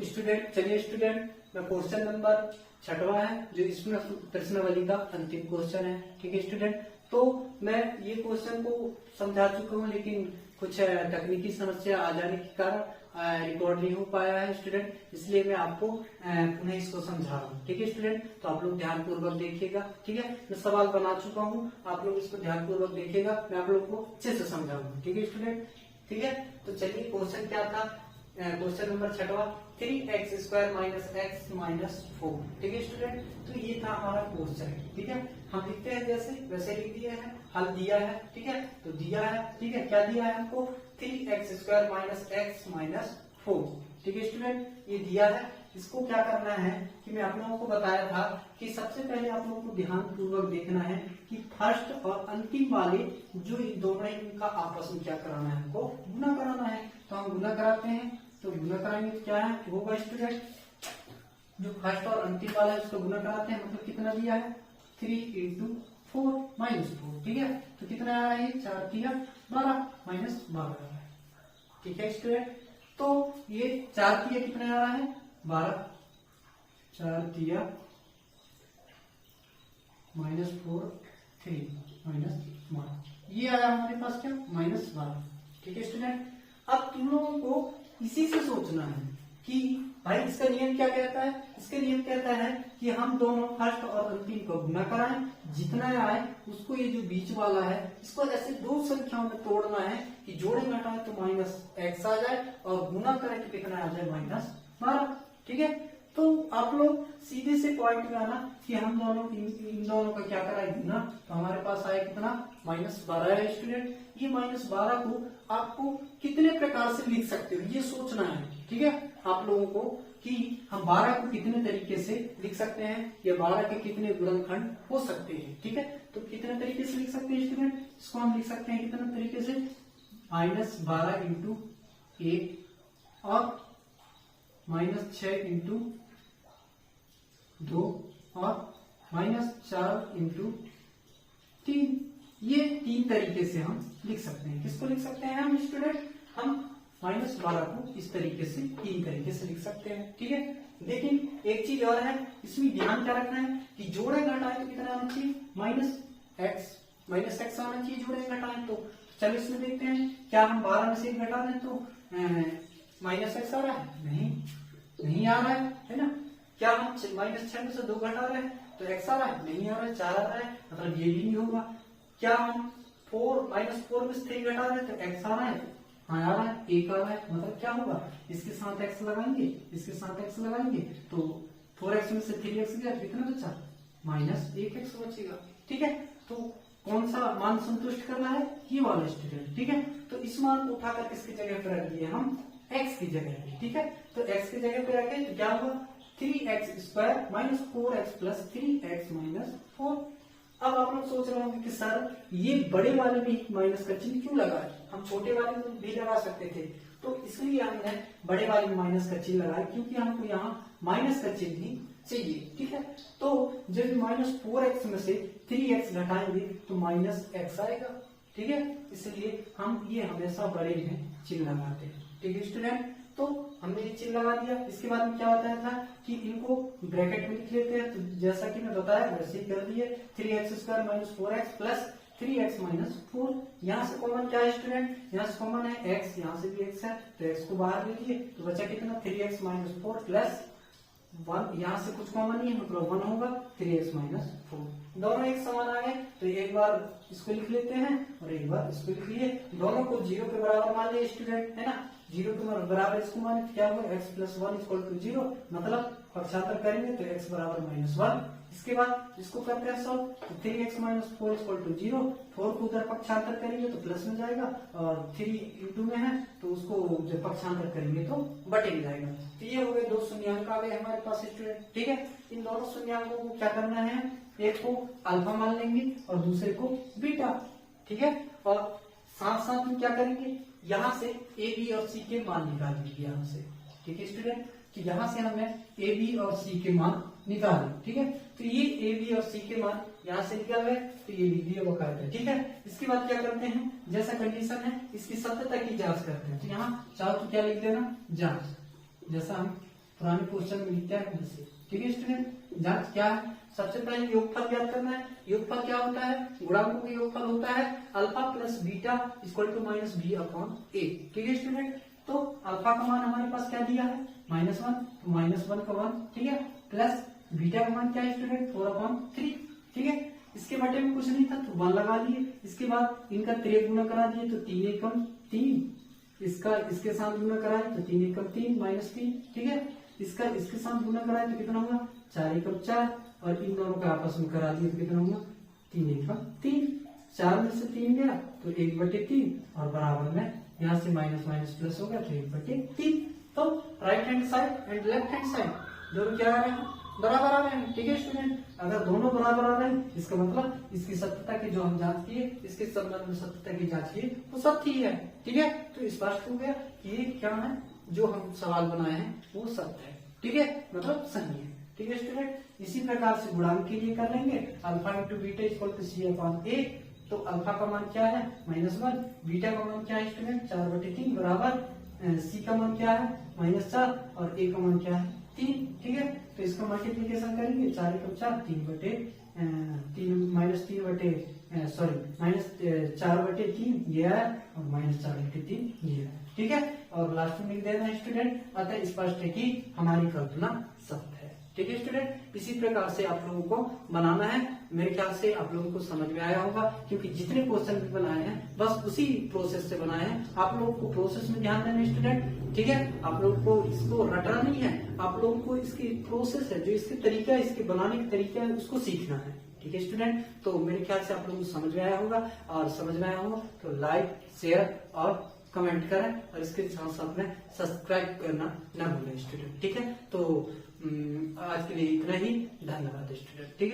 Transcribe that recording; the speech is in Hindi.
स्टूडेंट चलिए स्टूडेंट, मैं क्वेश्चन नंबर 6वां है जो इसमें प्रश्नावली का अंतिम क्वेश्चन है। ठीक है स्टूडेंट, तो मैं ये क्वेश्चन को समझा चुका हूँ, लेकिन कुछ तकनीकी समस्या आ जाने के कारण रिकॉर्ड नहीं हो पाया है स्टूडेंट, इसलिए मैं आपको पुनः इसको समझा रहा हूँ। ठीक है स्टूडेंट, तो आप लोग ध्यान पूर्वक देखिएगा। ठीक है, मैं सवाल बना चुका हूँ, आप लोग इसको ध्यान पूर्वक देखिएगा, मैं आप लोग को अच्छे से समझाऊंगा। ठीक है स्टूडेंट, ठीक है, तो चलिए क्वेश्चन क्या था, क्वेश्चन नंबर 6वां 3x² - x - 4। ठीक है स्टूडेंट, तो ये था हमारा क्वेश्चन। ठीक है, हम लिखते हैं जैसे वैसे लिख दिया है, हल दिया है। ठीक है, तो दिया है, ठीक है, क्या दिया है हमको 3x² - x - 4। ठीक है स्टूडेंट, ये दिया है। इसको क्या करना है कि मैं आप लोगों को बताया था कि सबसे पहले आप लोगों को ध्यान पूर्वक देखना है कि फर्स्ट और अंतिम वाले जो दोनों है इनका आपस में क्या कराना है, हमको गुना कराना है। तो हम गुना कराते हैं, तो गुना कराएंगे तो क्या है होगा स्टूडेंट, जो फर्स्ट और अंतिम वाला है उसको गुना कराते हैं, मतलब कितना दिया है 3 × 4 - 4। ठीक है, तो कितना आ रहा है 4 × 12 - 12। ठीक है स्टूडेंट, तो ये 4 × कितना आ रहा है 12, 4 × -4 3 -12, ये आया हमारे पास क्या -12। ठीक है स्टूडेंट, अब तुम लोगों को इसी से सोचना है कि भाई इसका नियम क्या कहता है। इसका नियम कहता है कि हम दोनों फर्स्ट और अंतिम को गुना कराएं, जितना आए उसको ये जो बीच वाला है इसको ऐसे दो संख्याओं में तोड़ना है कि जोड़े घटाएं तो -x आ जाए और गुना करें तो कितना आ जाए -12। ठीक है, तो आप लोग सीधे से पॉइंट में आना कि हम दोनों इन दोनों का क्या करा गुना, तो हमारे पास आया कितना -12 है स्टूडेंट। ये -12 को आपको कितने प्रकार से लिख सकते हो ये सोचना है। ठीक है, आप लोगों को कि हम 12 को कितने तरीके से लिख सकते हैं या 12 के कितने गुणनखंड हो सकते हैं। ठीक है, तो कितने तरीके से लिख सकते हैं स्टूडेंट, इसको हम लिख सकते हैं कितने तरीके से -12 × 1 और -6 × 2 और -4 × 3। ये 3 तरीके से हम लिख सकते हैं। किसको लिख सकते हैं हम स्टूडेंट, हम -12 को इस तरीके से 3 तरीके से लिख सकते हैं। ठीक है, लेकिन एक चीज और है, इसमें ध्यान क्या रखना है कि जोड़े घटाए तो कितना आना चाहिए -x आना चाहिए जोड़े घटाए तो। चलो इसमें देखते हैं क्या हम 12 में से 1 घटा दें तो -x आ रहा है, नहीं आ रहा है ना। क्या हम -6 में से 2 घटा रहे हैं तो x आ रहा है, नहीं आ रहा है, 4 आ रहा है, मतलब ये भी नहीं होगा। क्या हम -4 में से 3 घटा रहे हैं तो x आ रहा है, हाँ आ रहा है, 1 आ रहा है, मतलब क्या होगा इसके साथ x लगाएंगे, इसके साथ x लगाएंगे तो 4x में से 3x गया तो कितना बचा -1x बचेगा। ठीक है, तो कौन सा मान संतुष्ट करना है, ये वाला स्टूडेंट। ठीक है, तो इस मान को उठाकर किसकी जगह पर रख दिए हम x की जगह पे। ठीक है, तो x की जगह पे रखे तो क्या होगा 3x² - 4x + 3x - 4। अब आप लोग सोच रहे होंगे कि सर ये बड़े वाले में माइनस का चिन्ह क्यों लगा है, हम छोटे वाले में भी लगा सकते थे। तो इसलिए हमने बड़े वाले में माइनस का चिन्ह लगाया क्योंकि हमको यहाँ माइनस का चिन्ह ही चाहिए। ठीक है, तो जब -4x में से 3x घटाएंगे तो -x आएगा। ठीक है, इसलिए हम ये हमेशा बड़े में चिन्ह लगाते हैं। ठीक है स्टूडेंट, तो हमने ये चिन्ह लगा दिया। इसके बाद में क्या बताया था कि इनको ब्रैकेट में लिख लेते हैं, तो जैसा कि मैं बताया वैसे ही कर दिए 3x² - 4x + 3x - 4। यहाँ से कॉमन क्या है स्टूडेंट, यहाँ से कॉमन है x, यहाँ से भी x है तो x को बाहर ले लिए तो बचा कितना 3x - 4 + 1, यहाँ से कुछ कॉमन नहीं है मतलब 1 होगा 3x - 4। दोनों एक समान आ गए तो एक बार इसको लिख लेते हैं और एक बार इसको लिख लिए, दोनों को 0 के बराबर मान लिए स्टूडेंट, है ना। 0 के बराबर इसको माने तो क्या होगा x + 1 = 0, मतलब पक्षांतर करेंगे तो x = -1। इसके बाद इसको करते हैं सॉल्व तो 3x - 4 = 0, 4 को उधर पक्षांतर करेंगे तो प्लस में जाएगा और 3 × में है तो उसको जब पक्षांतर करेंगे तो बटे में जाएगा। तो ये हो गए 2 शून्याङ्क आ गए हमारे पास स्टूडेंट। ठीक है, इन दोनों शून्याङ्कों को क्या करना है, एक को अल्फा मान लेंगे और दूसरे को बीटा। ठीक है, और साथ साथ में क्या करेंगे यहाँ से a b और c के मान निकाल लीजिए यहाँ से। ठीक है स्टूडेंट, तो यहाँ से हमें a b और c के मान निकालें। ठीक है, तो ये a b और c के मान यहाँ से निकाल गए तो ये लिख दिया वो करते हैं। ठीक है, इसके बाद क्या करते हैं, जैसा कंडीशन है इसकी सत्यता की जांच करते हैं। तो यहाँ चाहो तो क्या लिख देना जांच, जैसा हम पुराने क्वेश्चन में लिखते हैं वैसे। ठीक है स्टूडेंट, जांच क्या है, सबसे पहले योगफल ज्ञात करना है। योगफल क्या होता है, गुणांकों का योगफल होता है alpha plus beta equal to minus B upon A. ठीक है स्टूडेंट, तो अल्फा का मान हमारे पास क्या दिया है -1, तो -1 का 1, ठीक है, प्लस बीटा का मान क्या है स्टूडेंट 4/3। ठीक है, इसके बटे में कुछ नहीं था तो 1 लगा लिए, इसके बाद इनका 3 गुना करा दिए तो 3 एकम 3, इसका इसके साथ गुना कराए तो 3 एकम 3 -3। ठीक है, इसका इसके साथ गुना कराए तो कितना होगा 4 एकम 4, और इन दोनों का आपस में करा दिए तो कितना होगा 3 एकम 3। 4 में से 3 गया तो 1/3, और बराबर में यहाँ से माइनस माइनस प्लस हो गया तो 1/3। तो right hand side and left hand side दोनों क्या आ रहे हैं, बराबर आ रहे हैं। ठीक है स्टूडेंट, अगर दोनों बराबर आ रहे हैं इसका मतलब इसकी सत्यता की जो हम जांच किए, इसके संबंध में सत्यता की जांच किए वो सत्य ही है। ठीक है, तो स्पष्ट हो गया कि ये क्या है, जो हम सवाल बनाए हैं वो सत्य है। ठीक है, मतलब सही है। ठीक है स्टूडेंट, इसी प्रकार से गुणांक के लिए कर लेंगे alpha into beta equal to C upon A. तो अल्फा का मान क्या है -1, बीटा का मान क्या है स्टूडेंट 4/3 बराबर सी का मान क्या है -4, और ए का मान क्या है 3। ठीक है, तो इसका मल्टीप्लीकेशन करेंगे 4 एकम 4, 4/3 ये है, और -4/3 ये है। ठीक है, और लास्ट में लिख देना स्टूडेंट, अतः स्पष्ट है कि हमारी कल्पना सत्य है। ठीक है स्टूडेंट, इसी प्रकार से आप लोगों को बनाना है। मेरे ख्याल से आप लोगों को समझ में आया होगा, क्योंकि जितने क्वेश्चन भी बनाए हैं बस उसी प्रोसेस से बनाए हैं। आप लोगों को प्रोसेस में ध्यान देना स्टूडेंट। ठीक है, आप लोगों को इसको रटना नहीं है, आप लोगों को इसकी प्रोसेस है, जो इसके तरीका है, इसके बनाने का तरीका है, उसको सीखना है। ठीक है स्टूडेंट, तो मेरे ख्याल से आप लोगों को समझ में आया होगा, और समझ में आया होगा तो लाइक शेयर और कमेंट करें, और इसके साथ साथ में सब्सक्राइब करना न भूलें स्टूडेंट। ठीक है, तो आज के लिए इतना ही, धन्यवाद स्टूडेंट। ठीक है।